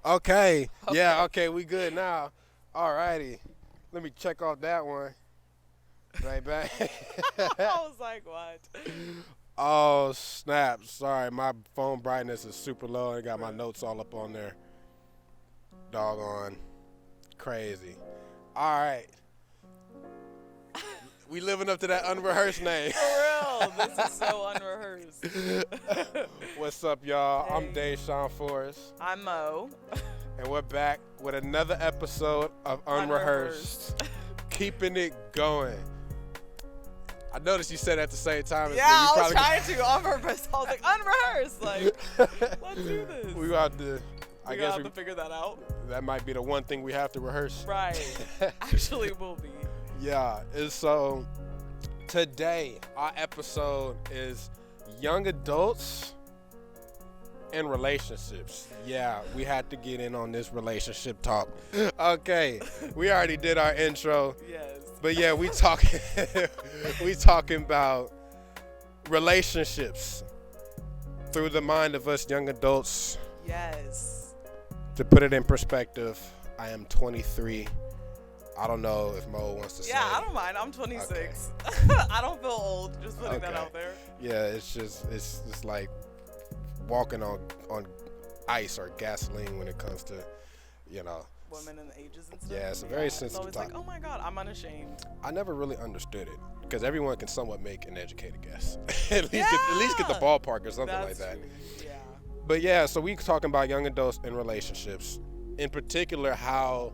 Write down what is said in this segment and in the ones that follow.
Okay. Yeah, Okay. okay, we good now. Alrighty. Let me check off that one. Right back. I was like, what? Oh, snap. Sorry, my phone brightness is super low and got my Right. notes all up on there. Doggone. Crazy. Alright. We living up to that unrehearsed name. For real, this is so unrehearsed. What's up, y'all? I'm Hey. Dave Sean Forrest, I'm Mo. and we're back with another episode of Unrehearsed. Keeping it going. I noticed you said it at the same time as Yeah, me. I You was trying to on purpose. I was like, unrehearsed. Like, let's do this. We got to. I We're guess gonna have to figure that out. that might be the one thing we have to rehearse. Right. Actually, will be. Yeah. And so today our episode is young adults and relationships. Yeah, we had to get in on this relationship talk. Okay, we already did our intro, Yes. but yeah, we talking we talking about relationships through the mind of us young adults. Yes. To put it in perspective, I am 23. I don't know if Mo wants to say. Yeah, I don't mind. I'm 26. I don't feel old. Just putting that Okay. out there. Yeah, it's like walking on ice or gasoline when it comes to, you know. Women and ages and stuff. Yeah, it's a very It's sensitive always like, topic. oh my god, I'm unashamed. I never really understood it because everyone can somewhat make an educated guess. At least get the Yeah. ballpark or something That's like that. true. Yeah. But yeah, so we talking about young adults and relationships, in particular how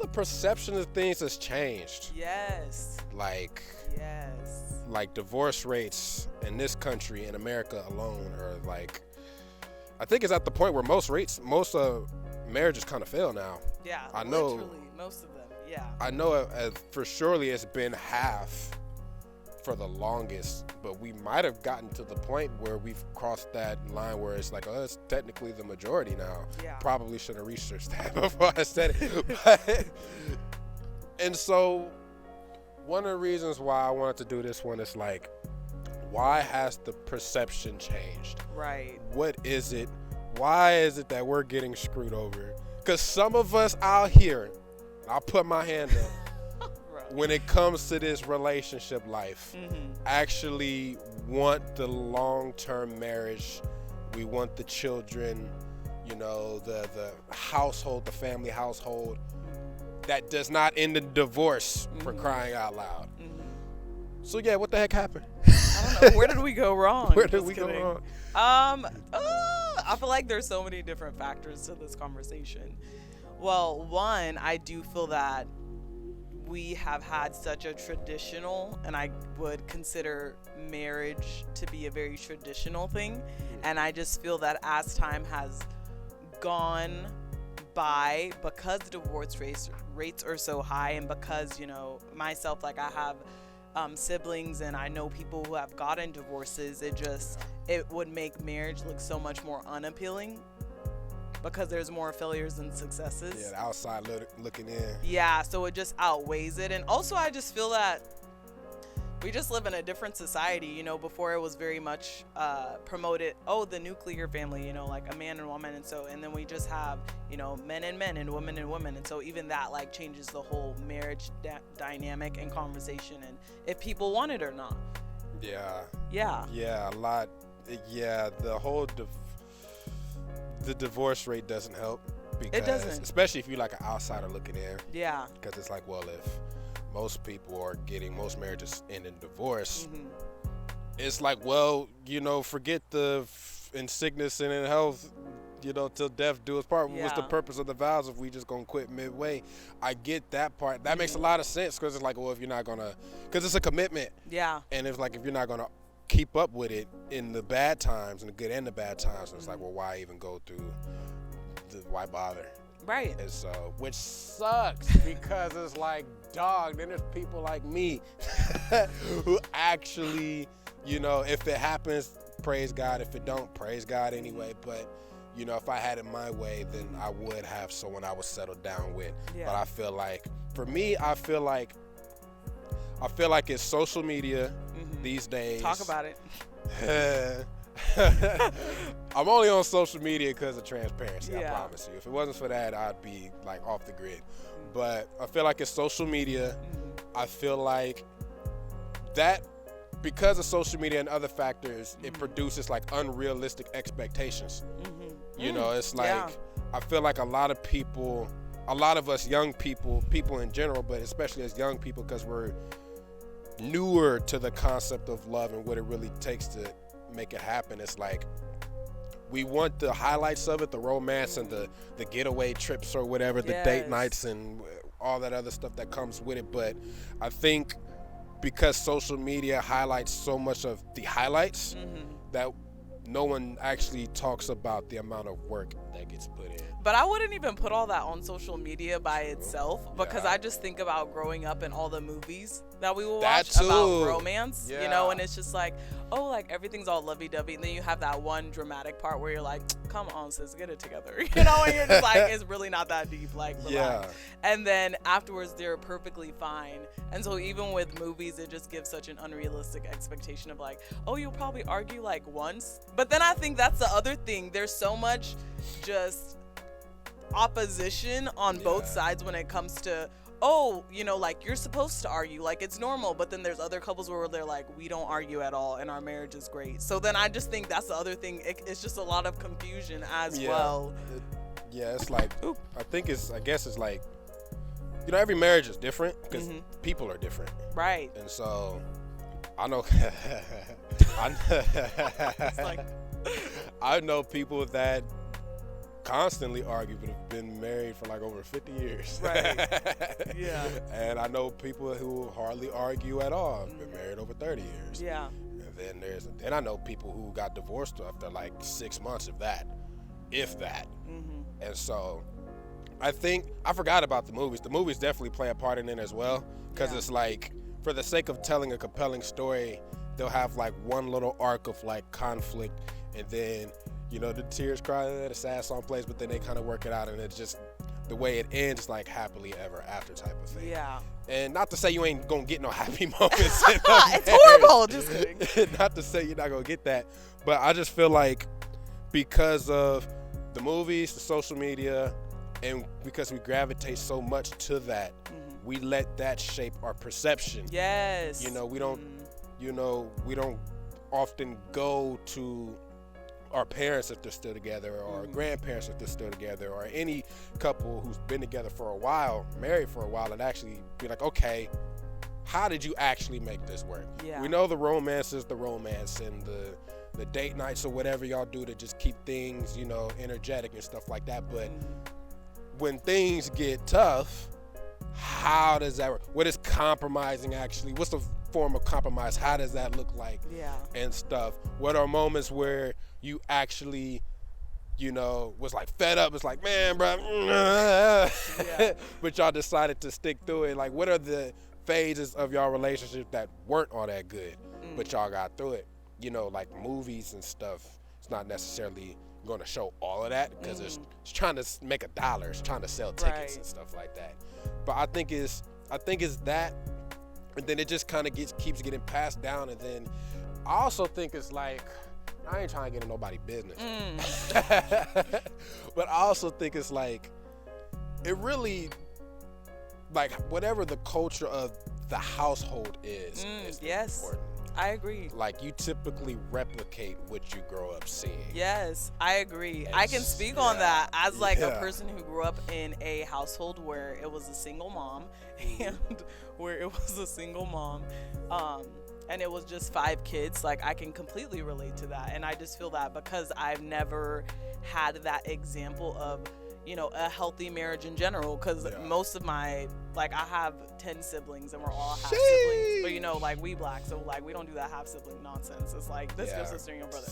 the perception of things has changed. Yes. Like Yes. divorce rates in this country, in America alone, are like, I think it's at the point where most marriages kind of fail now. Yeah. I know- Literally, most of them. Yeah. I know for surely it's been half for the longest, but we might have gotten to the point where we've crossed that line where it's like, oh, it's technically the majority now. Yeah. Probably should have researched that before I said it. And so one of the reasons why I wanted to do this one is like, why has the perception changed? Right. What is it? Why is it that we're getting screwed over? Because some of us out here, I'll put my hand up, Right. when it comes to this relationship life, Mm-hmm. actually want the long-term marriage. We want the children, the household, the family household that does not end in divorce, for Mhm. crying out loud. Mm-hmm. So yeah, what the heck happened? I don't know. Where did we go wrong? Where did Just we go kidding. wrong? I feel like there's so many different factors to this conversation. Well, one, I do feel that we have had such a traditional, and I would consider marriage to be a very traditional thing. And I just feel that as time has gone by, because divorce rates are so high, and because, myself, like I have siblings and I know people who have gotten divorces, it would make marriage look so much more unappealing because there's more failures than successes. Yeah, the outside looking in. Yeah, so it just outweighs it. And also, I just feel that we just live in a different society. Before it was very much promoted, the nuclear family, like a man and woman. And then we just have, men and men and women and women. And so even that like changes the whole marriage dynamic and conversation, and if people want it or not. Yeah. Yeah. Yeah, a lot. Yeah, the whole the divorce rate doesn't help because, doesn't. especially if you're like an outsider looking in, Yeah. because it's like, well, if most people are most marriages end in divorce, Hmm. it's like, well, forget in sickness and in health, till death do us part. What's the Yeah. purpose of the vows if we just gonna quit midway? I get that part. That makes a lot of sense because it's like, well, if you're not gonna, because it's a commitment. Yeah. And it's like, if you're not going to keep up with it in the bad times, in the good and the bad times, it's like, well, why even go through why bother? Right. And so, which sucks because it's like, dog, then there's people like me who actually, if it happens, praise God. If it don't, praise God anyway. But, if I had it my way, then I would have someone I would settle down with. Yeah. But I feel like, for me, I feel like it's social media Mhm. these days. Talk about it. I'm only on social media because of transparency. I Yeah. promise you. If it wasn't for that, I'd be like off the grid. But I feel like it's social media. I feel like that because of social media and other factors, it produces like unrealistic expectations. You know, it's like Yeah. I feel like a lot of us young people in general, but especially as young people, because we're newer to the concept of love and what it really takes to make it happen. It's like we want the highlights of it, the romance and the getaway trips or whatever, the date Yes. nights and all that other stuff that comes with it. But I think because social media highlights so much of the highlights that no one actually talks about the amount of work that gets put in. But I wouldn't even put all that on social media by itself, because Yeah. I just think about growing up and all the movies that we will That watch too. about romance, you know, Yeah. and it's just like, oh, like everything's all lovey-dovey, and then you have that one dramatic part where you're like, come on, sis, get it together, you know, and you're just like, it's really not that deep, like, relax. Yeah. And then afterwards, they're perfectly fine. And so even with movies, it just gives such an unrealistic expectation of like, oh, you'll probably argue like once. But then I think that's the other thing. There's so much just opposition on both Yeah. sides when it comes to, oh, you know, like you're supposed to argue, like it's normal. But then there's other couples where they're like, we don't argue at all and our marriage is great. So then I just think that's the other thing. It's just a lot of confusion as Yeah. well. Yeah, it's like I guess it's like, you know, every marriage is different because people are different. Right. And so I know It's like, I know people that constantly argue but have been married for like over 50 years. Right. Yeah. And I know people who hardly argue at all, have been married over 30 years. Yeah. And then I know people who got divorced after like 6 months, if that. And so I think I forgot about the movies. The movies definitely play a part in it as well, because Yeah. it's like, for the sake of telling a compelling story, they'll have like one little arc of like conflict, and then, you know, the tears cry, the sad song plays, but then they kind of work it out, and it's just the way it ends, like happily ever after type of thing. Yeah. And not to say you ain't gonna get no happy moments. In a It's marriage. horrible. Just kidding. Not to say you're not gonna get that, but I just feel like because of the movies, the social media, and because we gravitate so much to that, we let that shape our perception. Yes. You know, we don't often go to our parents if they're still together, or our grandparents if they're still together, or any couple who's been together for a while, married for a while, and actually be like, okay, how did you actually make this work? Yeah. We know the romance is the romance, and the date nights or whatever y'all do to just keep things, you know, energetic and stuff like that. But when things get tough, how does that work? What is compromising actually? What's the form of compromise? How does that look like? Yeah. And stuff. What are moments where you actually, you know, was like fed up? It's like, man, bro, but y'all decided to stick through it. Like, what are the phases of y'all relationship that weren't all that good, but y'all got through it? You know, like movies and stuff. It's not necessarily going to show all of that, because it's trying to make a dollar. It's trying to sell tickets Right. and stuff like that. But I think it's that, and then it just kind of keeps getting passed down. And then I also think it's like, I ain't trying to get in nobody's business, but I also think it's like, it really, like, whatever the culture of the household is Yes. important. I agree. Like, you typically replicate what you grow up seeing. Yes, I agree. And I can speak on yeah, that as like a yeah. person who grew up in a household where it was a single mom and where it was a single mom. And it was just 5 kids. Like, I can completely relate to that. And I just feel that because I've never had that example of, you know, a healthy marriage in general. Because most of my, like, I have 10 siblings and we're all half siblings. But, you know, like, we black, so, like, we don't do that half sibling nonsense. It's like, this is your sister and your brother.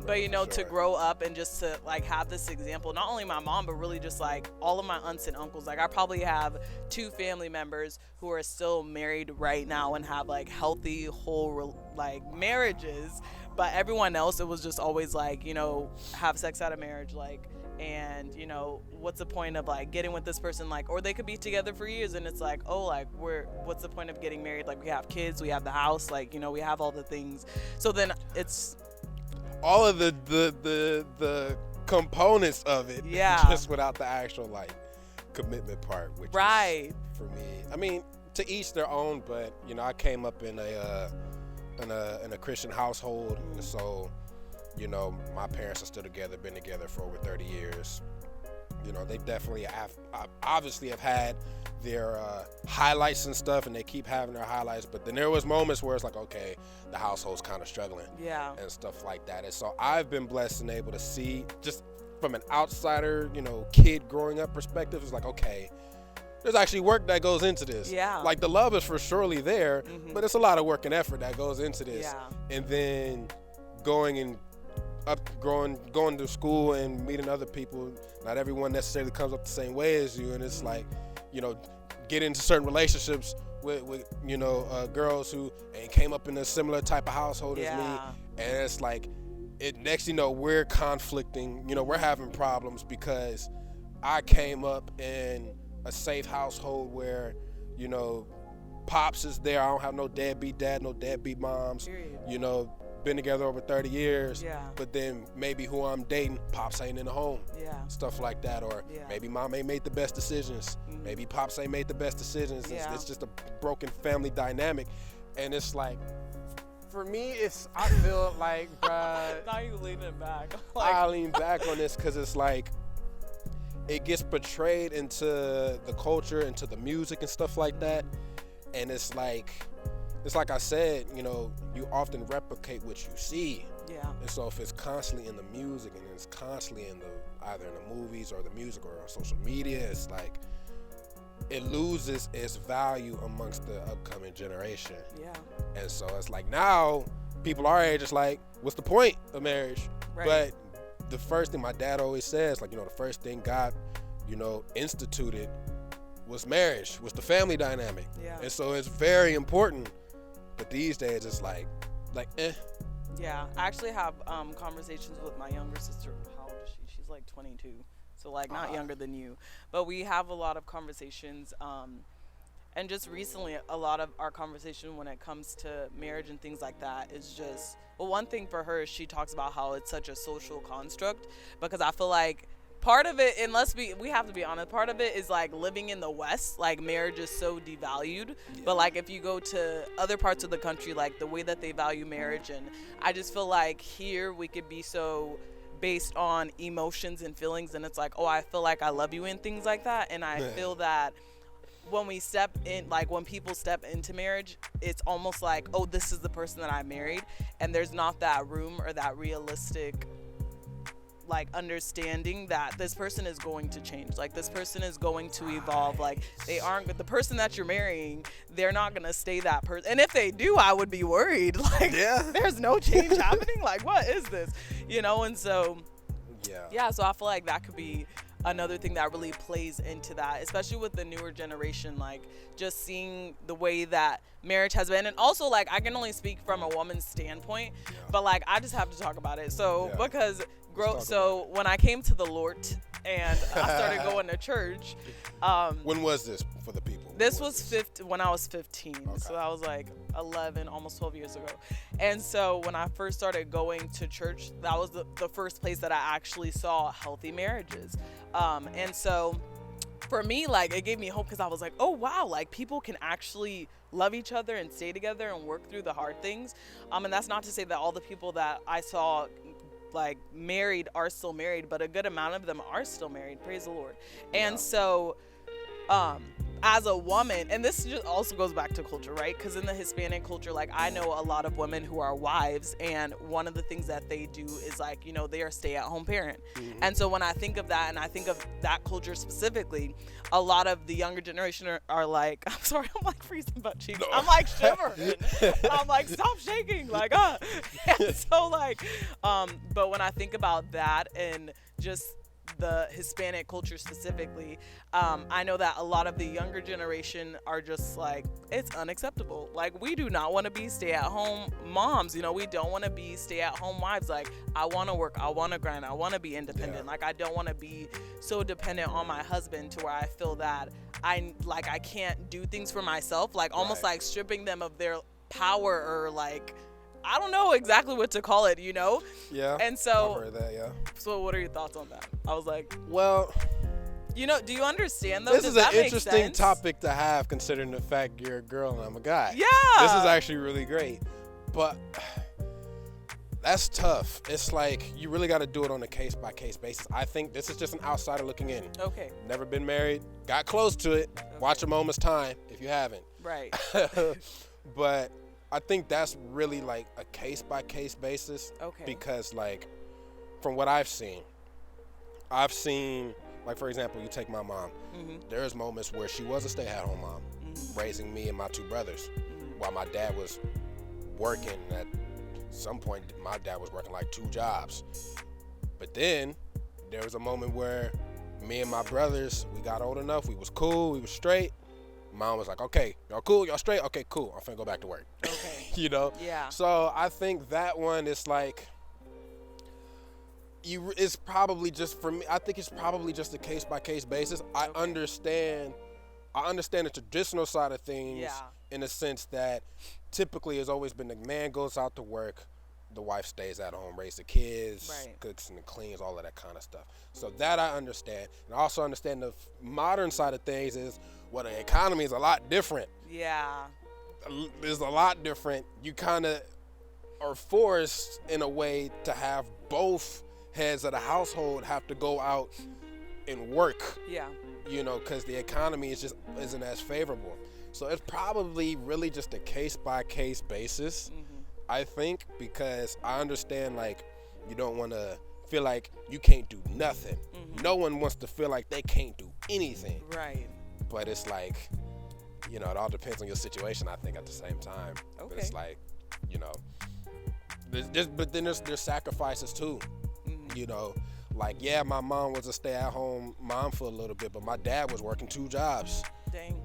But, you know, to grow up and just to, like, have this example, not only my mom, but really just, like, all of my aunts and uncles. Like, I probably have 2 family members who are still married right now and have, like, healthy, whole, like, marriages. But everyone else, it was just always, like, you know, have sex out of marriage, like, and, you know, what's the point of, like, getting with this person, like, or they could be together for years and it's like, oh, like, what's the point of getting married? Like, we have kids, we have the house, like, you know, we have all the things. So then it's all of the components of it, Yeah. just without the actual like commitment part, which Right. is, for me, I mean, to each their own, but you know, I came up in a Christian household, and so, you know, my parents are still together, been together for over 30 years. You know, they definitely obviously have had their highlights and stuff, and they keep having their highlights, but then there was moments where it's like, okay, the household's kind of struggling, Yeah. and stuff like that. And so I've been blessed and able to see, just from an outsider, you know, kid growing up perspective, it's like, okay, there's actually work that goes into this. Yeah. Like, the love is for surely there, Mhm. but it's a lot of work and effort that goes into this. Yeah. And then going to school and meeting other people. Not everyone necessarily comes up the same way as you, and it's like, you know, get into certain relationships with you know, girls who came up in a similar type of household as me, and it's like, next you know, we're conflicting, you know, we're having problems because I came up in a safe household where, you know, pops is there. I don't have no deadbeat dad, no deadbeat moms. Period. You know, been together over 30 years. Yeah. But then maybe who I'm dating, pops ain't in the home. Yeah. Stuff like that. Or Yeah. maybe mom ain't made the best decisions. Mhm. Maybe pops ain't made the best decisions. Yeah. It's just a broken family dynamic. And it's like, for me, I feel like, bruh, Now you leaning back. I lean back on this because it's like, it gets portrayed into the culture, into the music and stuff like that. And it's like I said, you know, you often replicate what you see. Yeah. And so if it's constantly in the music and it's constantly either in the movies or the music or on social media, it's like, it loses its value amongst the upcoming generation. Yeah. And so it's like, now people our age is like, what's the point of marriage? Right. But the first thing my dad always says, like, you know, the first thing God, you know, instituted was marriage, was the family dynamic. Yeah. And so it's very important. But these days it's like eh. Yeah. I actually have conversations with my younger sister. How old is she? She's like 22. So like not younger than you. But we have a lot of conversations. And just recently, a lot of our conversation when it comes to marriage and things like that is just, well, one thing for her is she talks about how it's such a social construct, because I feel like part of it, and we have to be honest, part of it is like living in the West, like marriage is so devalued. Yeah. But like if you go to other parts of the country, like the way that they value marriage, and I just feel like here we could be so based on emotions and feelings, and it's like, oh, I feel like I love you and things like that. And I feel that when we step in, like when people step into marriage, it's almost like, oh, this is the person that I married, and there's not that room or that realistic like understanding that this person is going to change, like this person is going to evolve, like they aren't the person that you're marrying, they're not gonna stay that person, and if they do, I would be worried, like there's no change happening, like what is this, you know? And so so I feel like that could be another thing that really plays into that, especially with the newer generation, like just seeing the way that marriage has been. And also, like, I can only speak from a woman's standpoint, but like I just have to talk about it. So because when I came to the Lord and I started going to church, when was this for the people? This was when I was 15. Okay. So I was like 11, almost 12 years ago. And so when I first started going to church, that was the first place that I actually saw healthy marriages. And so for me, like, it gave me hope, because I was like, oh wow, like people can actually love each other and stay together and work through the hard things. And that's not to say that all the people that I saw like married are still married, but a good amount of them are still married, praise the Lord. And so as a woman, and this just also goes back to culture, right? Because in the Hispanic culture, like I know a lot of women who are wives, and one of the things that they do is like, you know, they are stay-at-home parent. And so when I think of that, and I think of that culture specifically, a lot of the younger generation are like, I'm sorry, I'm like freezing butt cheeks. No. I'm like shivering. I'm like, stop shaking, like And so like, but when I think about that and just the Hispanic culture specifically, I know that a lot of the younger generation are just like, it's unacceptable. Like, we do not want to be stay-at-home moms. You know, we don't want to be stay-at-home wives. Like, I want to work. I want to grind. I want to be independent. Like, I don't want to be so dependent on my husband to where I feel that I can't do things for myself. Like, almost like stripping them of their power or like I don't know exactly what to call it, you know? Yeah. And I've so, heard that. Yeah. so what are your thoughts on that? I was like, Well, you know, do you understand though? this Does is an that make interesting sense? topic to have, considering the fact you're a girl and I'm a guy. Yeah. This is actually really great, but that's tough. It's like you really got to do it on a case by case basis. I think this is just an outsider looking in. Okay. Never been married, got close to it. Watch A Moment's Time if you haven't. Right. But I think that's really like a case by case basis. Okay. Because like from what I've seen, like for example, you take my mom. Mm-hmm. There's moments where she was a stay-at-home mom, raising me and my two brothers, while my dad was working. At some point, my dad was working like 2 jobs. But then there was a moment where me and my brothers, we got old enough, we was cool, we was straight. Mom was like, okay, y'all cool, y'all straight? Okay, cool, I'm finna go back to work. Okay. You know? Yeah. So I think that one is like, it's probably just, for me, I think it's probably just a case by case basis. I understand the traditional side of things. Yeah. In a sense that typically has always been the man goes out to work, the wife stays at home, raises the kids, Right. cooks and cleans, all of that kind of stuff. So that I understand. And I also understand the modern side of things is, well, the economy is a lot different. Yeah. It's a lot different. You kind of are forced in a way to have both heads of the household have to go out and work, Yeah. you know, because the economy isn't as favorable. So it's probably really just a case by case basis, I think, because I understand like you don't want to feel like you can't do nothing. No one wants to feel like they can't do anything. Right. But it's like, you know, it all depends on your situation, I think, at the same time. But Okay. it's like, you know, but then there's sacrifices too. You know, like, yeah, my mom was a stay-at-home mom for a little bit, but my dad was working 2 jobs. Dang.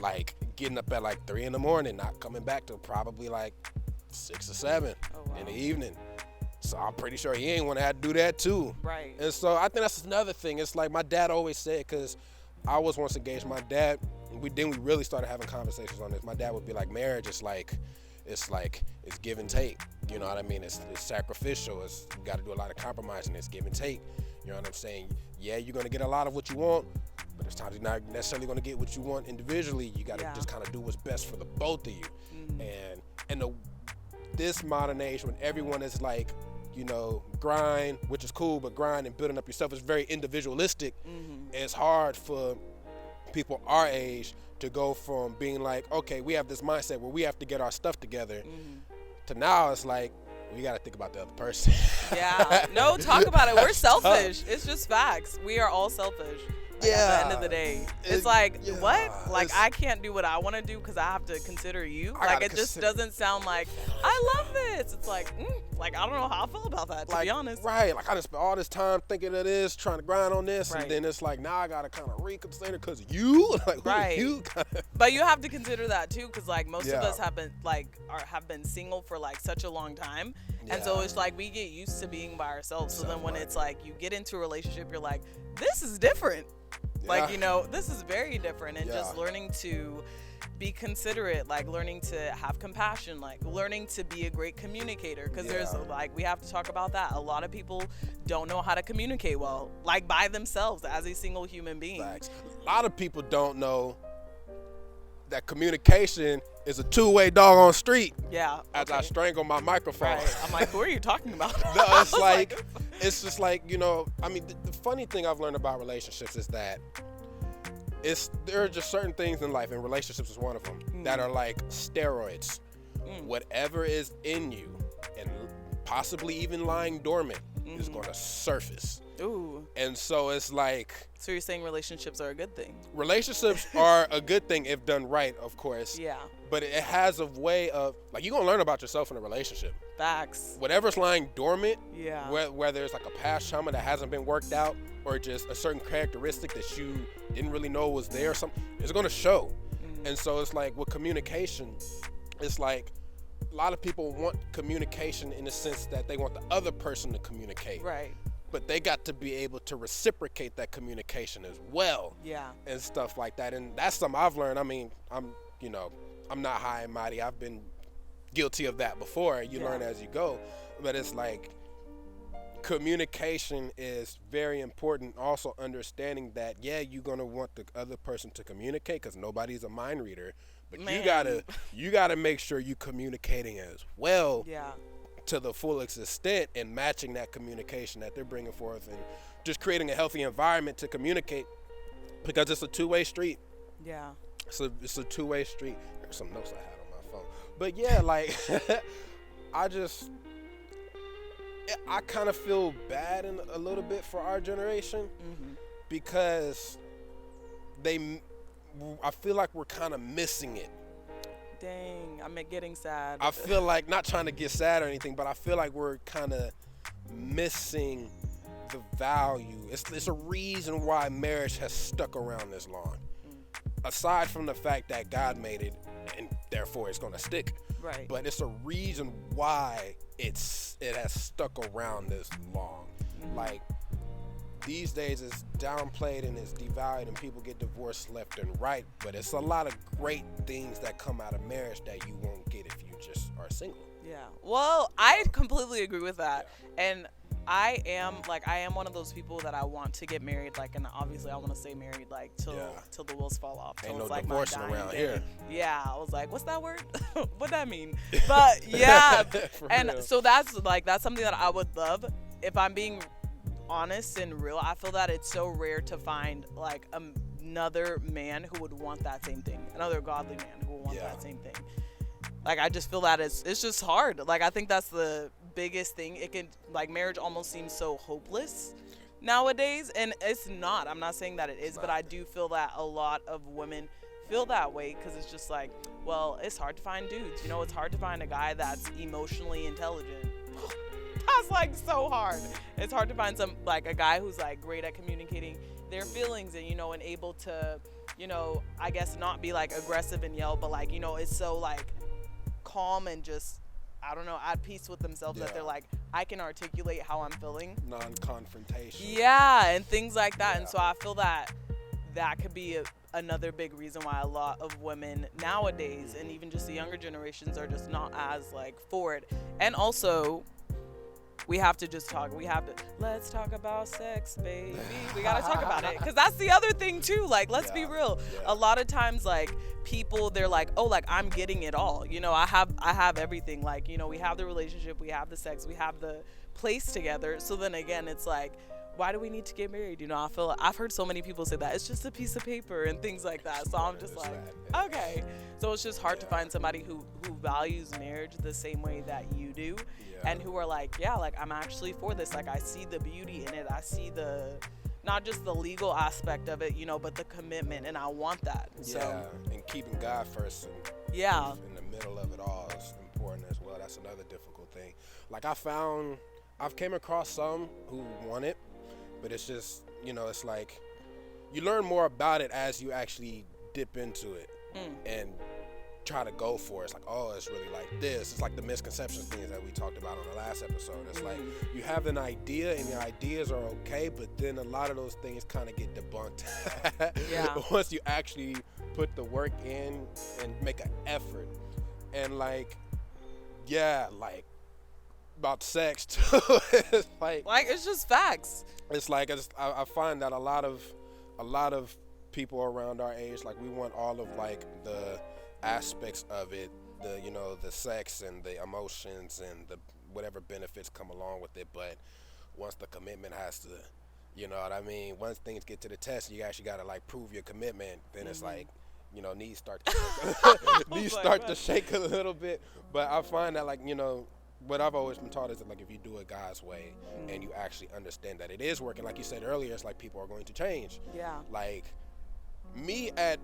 Like, getting up at like 3 in the morning, not coming back till probably like 6 or 7 in the evening. So I'm pretty sure he ain't want to have to do that too. Right. And so I think that's another thing. It's like my dad always said, because I was once engaged. My dad, we really started having conversations on this. My dad would be like, marriage is like, it's give and take. You know what I mean? It's sacrificial. You got to do a lot of compromising. It's give and take. You know what I'm saying? Yeah, you're going to get a lot of what you want, but there's times you're not necessarily going to get what you want individually. You got to just kind of do what's best for the both of you. And this modern age, when everyone is like, you know, grind, which is cool, but grind and building up yourself is very individualistic. It's hard for people our age to go from being like, okay, we have this mindset where we have to get our stuff together, to now it's like, we got to think about the other person. Yeah. No, talk about it. We're selfish. It's just facts. We are all selfish. Like, at the end of the day, it's like, what? Like, I can't do what I want to do because I have to consider you. Like, it just doesn't sound like, I love this. It's like, I don't know how I feel about that, to be honest. Right. Like, I just spent all this time thinking of this, trying to grind on this, Right. and then it's like, now I got to kind of reconsider because you? Like, who Right. you? But you have to consider that too, because like most of Yeah. us have been have been single for like such a long time, and so it's like we get used to being by ourselves. So then when it's like you get into a relationship, you're like, this is different. Like, you know, this is very different, and just learning to be considerate, like learning to have compassion, like learning to be a great communicator, because there's like, we have to talk about that. A lot of people don't know how to communicate well, like by themselves as a single human being. Facts. A lot of people don't know that communication is a two-way doggone street. Yeah. As I strangle my microphone. Right. I'm like, who are you talking about? No, it's like, it's just like, you know, I mean, the funny thing I've learned about relationships is that there are just certain things in life, and relationships is one of them, that are like steroids. Whatever is in you and possibly even lying dormant is going to surface. Ooh. And so it's like, So you're saying relationships are a good thing? relationships are a good thing if done right, of course. Yeah. But it has a way of, like, you're going to learn about yourself in a relationship. Facts. Whatever's lying dormant, Yeah. whether it's like a past trauma that hasn't been worked out, or just a certain characteristic that you didn't really know was there or something, it's going to show. And so it's like with communication, it's like a lot of people want communication in the sense that they want the other person to communicate. Right. But they got to be able to reciprocate that communication as well. Yeah. And stuff like that. And that's something I've learned. I mean, I'm not high and mighty. I've been guilty of that before. You learn as you go. But it's like communication is very important. Also understanding that, yeah, you're going to want the other person to communicate because nobody's a mind reader. But you gotta make sure you communicating as well to the fullest extent and matching that communication that they're bringing forth and just creating a healthy environment to communicate because it's a two-way street. Yeah. It's a two-way street. There's some notes I had on my phone. But yeah, like I kind of feel bad a little bit for our generation because I feel like we're kind of missing it. Dang, I'm getting sad. I feel like, not trying to get sad or anything, but I feel like we're kind of missing the value. It's a reason why marriage has stuck around this long. Aside from the fact that God made it and therefore it's going to stick. Right. But it's a reason why it has stuck around this long. Like, these days it's downplayed and it's devalued and people get divorced left and right, but it's a lot of great things that come out of marriage that you won't get if you just are single. Yeah. Well, I completely agree with that. And I am one of those people that I want to get married, like, and obviously I want to stay married like till the wheels fall off. Ain't till no it's like divorcing around here. Yeah, I was like, what's that word? What'd that mean? But yeah, and real. So that's something that I would love. If I'm being honest and real, I feel that it's so rare to find like another man who would want that same thing, another godly man who would want that same thing. Like, I just feel that it's just hard. Like, I think that's the biggest thing. It can, like, marriage almost seems so hopeless nowadays, and it's not. I'm not saying that it is, but I do feel that a lot of women feel that way because it's just like, well, it's hard to find dudes. You know, it's hard to find a guy that's emotionally intelligent. That's like so hard. It's hard to find a guy who's like great at communicating their feelings and, you know, and able to, you know, I guess not be like aggressive and yell, but like, you know, it's so like calm and just, I don't know, at peace with themselves that they're like, I can articulate how I'm feeling. Non-confrontation. Yeah, and things like that. And so I feel that could be another big reason why a lot of women nowadays, and even just the younger generations, are just not as like for it. And also, let's talk about sex, baby. We gotta talk about it, because that's the other thing too. Like, let's be real. A lot of times, like, people, they're like, oh, like, I'm getting it all. You know, I have everything. Like, you know, we have the relationship, we have the sex, we have the place together. So then again, it's like, why do we need to get married? You know, I've heard so many people say that it's just a piece of paper and things like that. So I'm just like, okay. So it's just hard to find somebody who values marriage the same way that you do, and who are like, like, I'm actually for this. Like, I see the beauty in it. I see not just the legal aspect of it, you know, but the commitment, and I want that. And keeping God first and in the middle of it all is important as well. That's another difficult thing. Like, I've came across some who want it, but it's just, you know, it's like you learn more about it as you actually dip into it and try to go for it. It's like, oh, it's really like this. It's like the misconceptions things that we talked about on the last episode. It's like you have an idea and your ideas are okay, but then a lot of those things kind of get debunked once you actually put the work in and make an effort. And like, like, about sex too. It's like it's just facts. It's like, I find that a lot of people around our age, like, we want all of like the aspects of it, the, you know, the sex and the emotions and the whatever benefits come along with it, but once the commitment has to, you know what I mean, once things get to the test, you actually gotta like prove your commitment, then it's like, you know, knees start to shake a little bit. But I find that, like, you know, what I've always been taught is that, like, if you do it God's way and you actually understand that it is working, like you said earlier, it's like people are going to change. Like, me at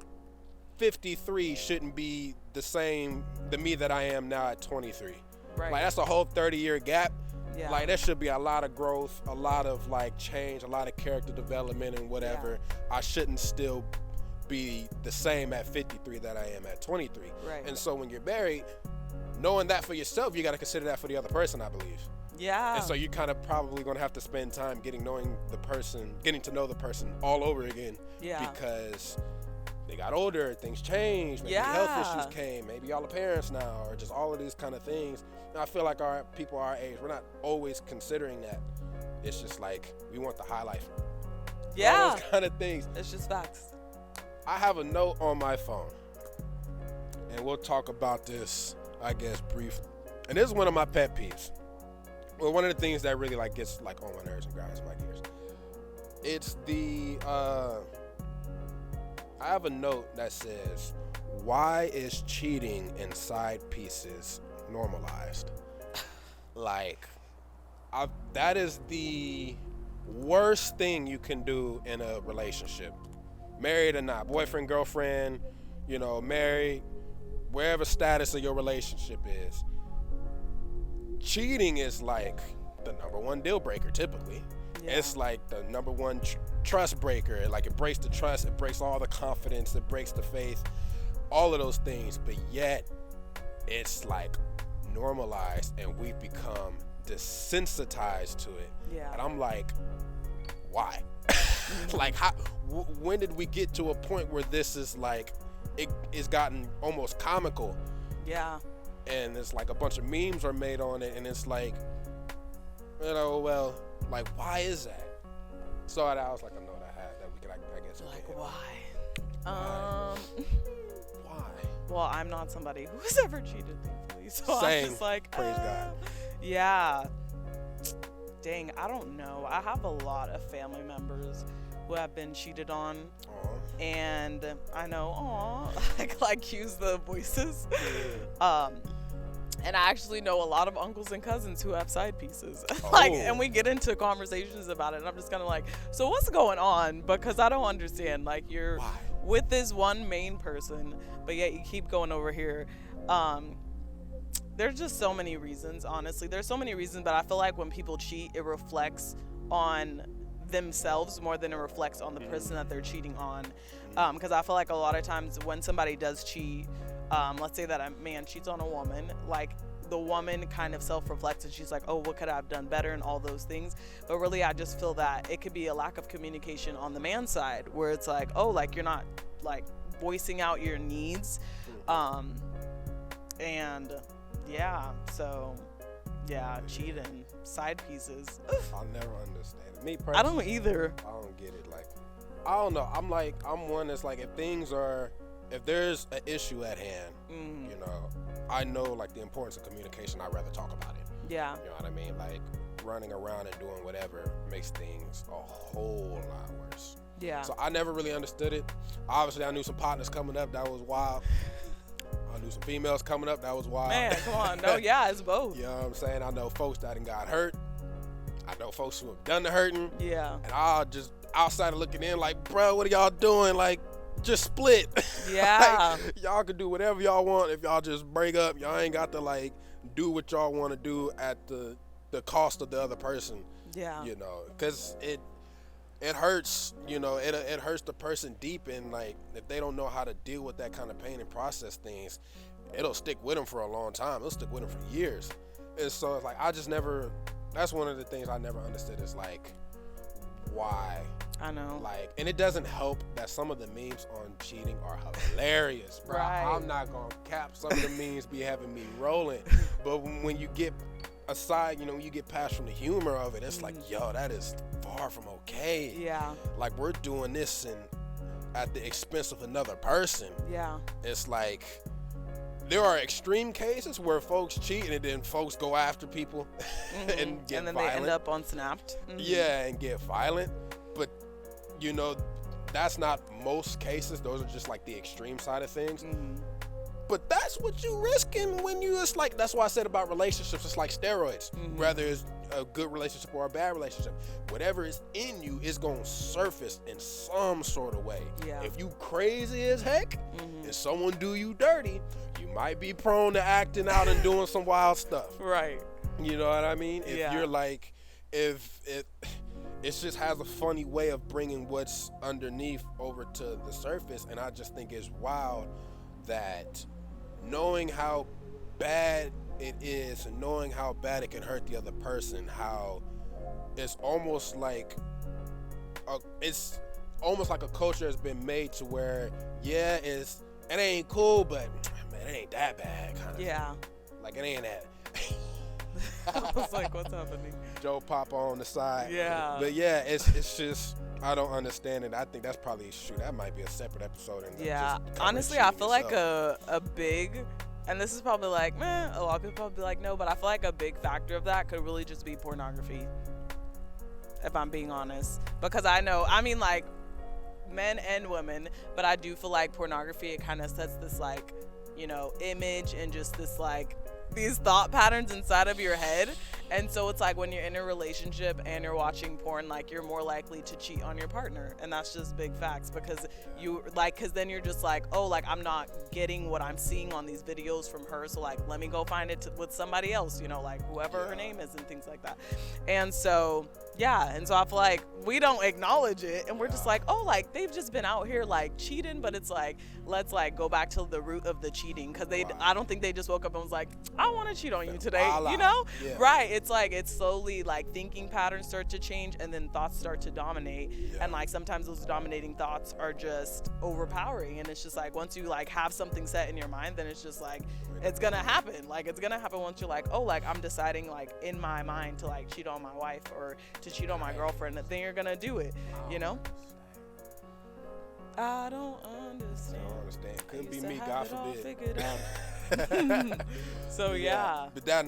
53 shouldn't be the me that I am now at 23. Like, that's a whole 30-year gap. Like, there should be a lot of growth, a lot of like change, a lot of character development and whatever. I shouldn't still be the same at 53 that I am at 23. And so when you're married, knowing that for yourself, you got to consider that for the other person, I believe. And so you kind of probably going to have to spend time getting to know the person all over again. Because they got older, things changed, maybe health Yeah. issues came, maybe y'all are parents now, or just all of these kind of things. And I feel like our people our age, we're not always considering that. It's just like we want the high life. All Yeah. those kind of things. It's just facts. I have a note on my phone, and we'll talk about this, I guess, briefly. And this is one of my pet peeves. Well, one of the things that really like gets like on my nerves and grinds my gears. It's the I have a note that says, "Why is cheating in side pieces normalized?" Like, that is the worst thing you can do in a relationship, married or not, boyfriend, girlfriend, married, wherever status of your relationship is. Cheating is like the number one deal breaker typically. Yeah. It's like the number one trust breaker. Like, it breaks the trust, it breaks all the confidence, it breaks the faith, all of those things. But yet it's like normalized, and we've become desensitized to it. Yeah. And I'm like, why? Like, how? When did we get to a point where this is like, it's gotten almost comical? Yeah. And it's like a bunch of memes are made on it, and it's like, well, like, why is that? So that was like a note I had that we could, I guess. Like, hit. why? Why? Well, I'm not somebody who's ever cheated, thankfully. So Same. I'm just like, Praise God. Yeah. Dang, I don't know. I have a lot of family members who have been cheated on. Aw. And I know, I like use the voices. And I actually know a lot of uncles and cousins who have side pieces. And we get into conversations about it, and I'm just kind of like, so what's going on? Because I don't understand. Like, you're Why? with this one main person, but yet you keep going over here. There's just so many reasons, honestly. There's so many reasons, but I feel like when people cheat, it reflects on themselves more than it reflects on the person that they're cheating on. Because I feel like a lot of times when somebody does cheat, let's say that a man cheats on a woman, like, the woman kind of self-reflects and she's like, oh, what could I have done better, and all those things. But really, I just feel that it could be a lack of communication on the man's side, where it's like, oh, like, you're not like voicing out your needs. And yeah, so yeah, cheating, side pieces. I'll never understand it. Me personally, I don't either. I don't get it. Like, I don't know. I'm one that's like, if there's an issue at hand, I know, like, the importance of communication. I'd rather talk about it. Yeah. You know what I mean? Like, running around and doing whatever makes things a whole lot worse. Yeah. So I never really understood it. Obviously, I knew some partners coming up that was wild. I knew some females coming up that was wild. Man, come on. No, yeah, it's both. You know what I'm saying? I know folks that done got hurt. I know folks who have done the hurting. Yeah. And I'll just outside of looking in like, bro, what are y'all doing? Like, just split. Yeah. Like, y'all can do whatever y'all want. If y'all just break up, y'all ain't got to, like, do what y'all want to do at the cost of the other person. Yeah. Because it hurts, it hurts the person deep, and, like, if they don't know how to deal with that kind of pain and process things, it'll stick with them for a long time. It'll stick with them for years. And so it's like, that's one of the things I never understood is, like, why? I know. Like, and it doesn't help that some of the memes on cheating are hilarious, bro. Right. I'm not gonna cap. Some of the memes be having me rolling, but when you get aside, when you get past from the humor of it, it's like, yo, that is far from okay. Yeah. Like, we're doing this at the expense of another person. Yeah. It's like, there are extreme cases where folks cheat and then folks go after people and get and then violent. they end up on Snapped. Yeah, and get violent. But, that's not most cases. Those are just like the extreme side of things. But that's what you risking when it's like, that's why I said about relationships, it's like steroids. Whether it's a good relationship or a bad relationship, whatever is in you is going to surface in some sort of way. Yeah. If you crazy as heck and someone do you dirty, you might be prone to acting out and doing some wild stuff. Right. You know what I mean? If Yeah. you're like, if it just has a funny way of bringing what's underneath over to the surface, and I just think it's wild that knowing how bad it is and knowing how bad it can hurt the other person, how it's almost like it's almost like a culture has been made to where, yeah, it ain't cool, but man, it ain't that bad, kind of. Yeah. Like, it ain't that. I was like, what's happening? Joe Papa on the side. Yeah. But yeah, it's just, I don't understand it. I think that's probably, that might be a separate episode. Yeah. Honestly, I feel like a big, and this is probably like, a lot of people probably be like, no, but I feel like a big factor of that could really just be pornography, if I'm being honest. Because I mean, like, men and women, but I do feel like pornography, it kind of sets this, like, you know, image and just this, like, these thought patterns inside of your head. And so it's like when you're in a relationship and you're watching porn, like, you're more likely to cheat on your partner. And that's just big facts, because because then you're just like, oh, like, I'm not getting what I'm seeing on these videos from her, so like, let me go find it with somebody else, you know, like whoever her name is and things like that. And so and so I feel like we don't acknowledge it, and we're just like, oh, like, they've just been out here like cheating. But it's like, let's like go back to the root of the cheating, because I don't think they just woke up and was like, I want to cheat on you today, you know? Right. It's like, it's slowly like thinking patterns start to change, and then thoughts start to dominate. And like sometimes those dominating thoughts are just overpowering, and it's just like, once you like have something set in your mind, then it's just like, it's gonna happen. Like, it's gonna happen once you're like, oh, like, I'm deciding like in my mind to like cheat on my wife or to cheat on my girlfriend, then you're gonna do it, you know? I don't understand. Could be me, God forbid. So yeah. But I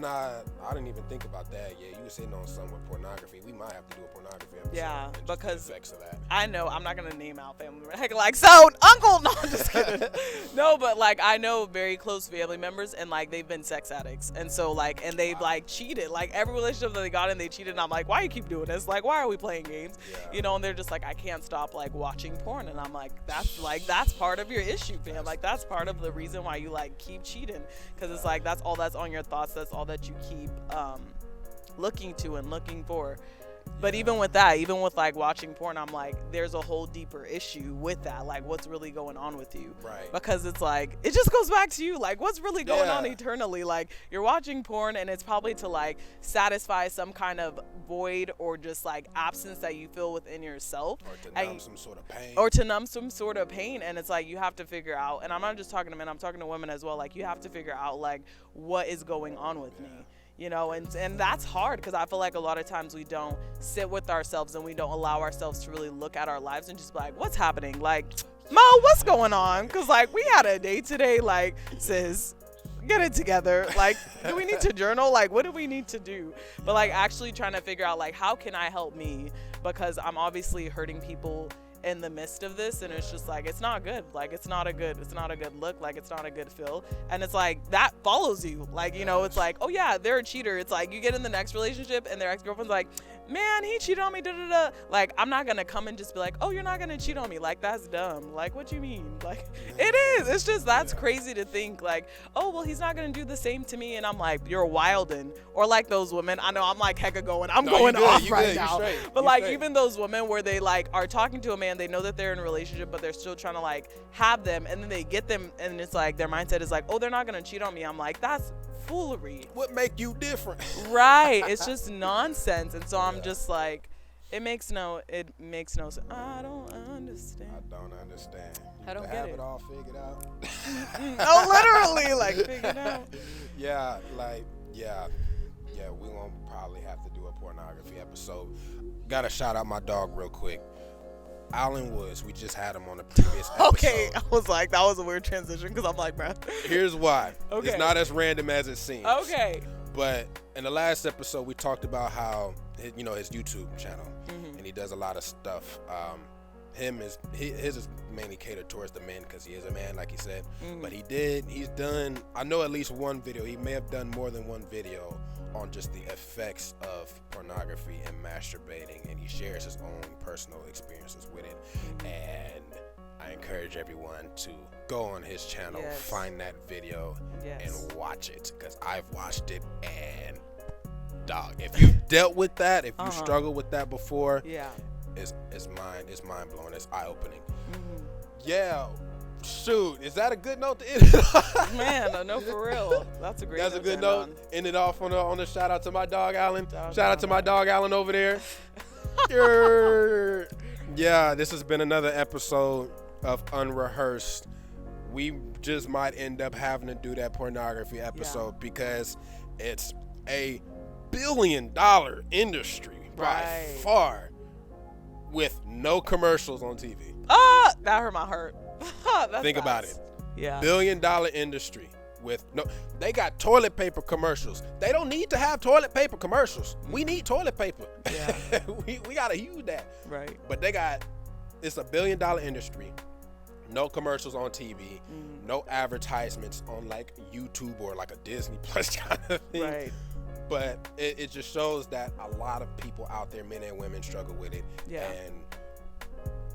didn't even think about that. Yeah, you were sitting on something with pornography. We might have to do a pornography episode. Yeah, because the effects of that. I know I'm not gonna name out family. Like, so uncle, no, I'm just kidding. No, but like, I know very close family members, and like, they've been sex addicts, and so like, and they've like cheated. Like, every relationship that they got in, they cheated. And I'm like, why you keep doing this? Like, why are we playing games? You know? And they're just like, I can't stop like watching porn. And I'm like, that's part of your issue, fam. Like, that's part of the reason why you like keep cheating, because it's like, that's all that's on your thoughts. That's all that you keep looking to and looking for. But even with that, even with like watching porn, I'm like, there's a whole deeper issue with that. Like, what's really going on with you? Right. Because it's like, it just goes back to you. Like, what's really going on eternally? Like, you're watching porn, and it's probably to like satisfy some kind of void or just like absence that you feel within yourself. Or to numb some sort of pain. Or to numb some sort of pain. And it's like, you have to figure out, and I'm not just talking to men, I'm talking to women as well. Like, you have to figure out like, what is going on with me? You know, and that's hard, because I feel like a lot of times we don't sit with ourselves, and we don't allow ourselves to really look at our lives and just be like, what's happening? Like, Mo, what's going on? Because like, we had a date today. Like, sis, get it together. Like, do we need to journal? Like, what do we need to do? But like, actually trying to figure out like, how can I help me? Because I'm obviously hurting people in the midst of this, and it's just like, it's not good. Like, it's not a good look. Like, it's not a good feel. And it's like, that follows you. Like, you know, it's like, oh yeah, they're a cheater. It's like, you get in the next relationship, and their ex-girlfriend's like, man, he cheated on me, da-da-da. Like, I'm not gonna come and just be like, oh, you're not gonna cheat on me. Like, that's dumb. Like, what you mean? Like, it is. It's just, that's crazy to think like, oh, well, he's not gonna do the same to me. And I'm like, you're wildin'. Or like those women, I know I'm like hecka going off right now. But like, even those women where they like are talking to a man, they know that they're in a relationship, but they're still trying to like have them, and then they get them, and it's like, their mindset is like, oh, they're not gonna cheat on me. I'm like, that's foolery. What make you different? Right. It's just nonsense. And so I'm just like, it makes no sense. I don't understand. I don't get it all figured out. Oh, literally, like, figured out. Yeah, we gonna probably have to do a pornography episode. Gotta shout out my dog real quick. Alan Woods, we just had him on the previous episode. Okay, I was like, that was a weird transition, because I'm like, bro. Here's why. Okay. It's not as random as it seems. Okay. But in the last episode, we talked about how, his YouTube channel, and he does a lot of stuff. His is mainly catered towards the men, because he is a man, like he said. But he's done, I know at least one video. He may have done more than one video on just the effects of pornography and masturbating, and he shares his own personal experiences with it. And I encourage everyone to go on his channel, find that video, and watch it, because I've watched it, and dog, if you've dealt with that, if you struggled with that before, it's mind blowing, it's eye opening. Yeah. Shoot, is that a good note to end it on? Man, no, for real. That's a great note. That's a good note. End it off on a shout out to my dog Alan. Shout out to my dog Alan over there. Yeah, this has been another episode of Unrehearsed. We just might end up having to do that pornography episode because it's a billion-dollar industry by far with no commercials on TV. Ah, that hurt my heart. Think about it. Yeah. Billion-dollar industry with no. They got toilet paper commercials. They don't need to have toilet paper commercials. We need toilet paper. Yeah. we gotta use that. Right. But it's a billion-dollar industry. No commercials on TV. No advertisements on like YouTube or like a Disney Plus kind of thing. Right. But it just shows that a lot of people out there, men and women, struggle with it. Yeah.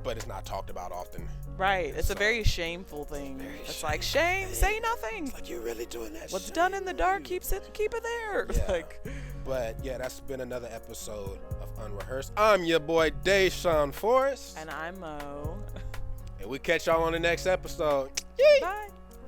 But it's not talked about often. Right. It's a very shameful thing. It's like, shame, say nothing. It's like, you're really doing that. What's done in the dark, keep it there. Yeah. But yeah, that's been another episode of Unrehearsed. I'm your boy Deshaun Forrest. And I'm Mo. And we catch y'all on the next episode. Bye.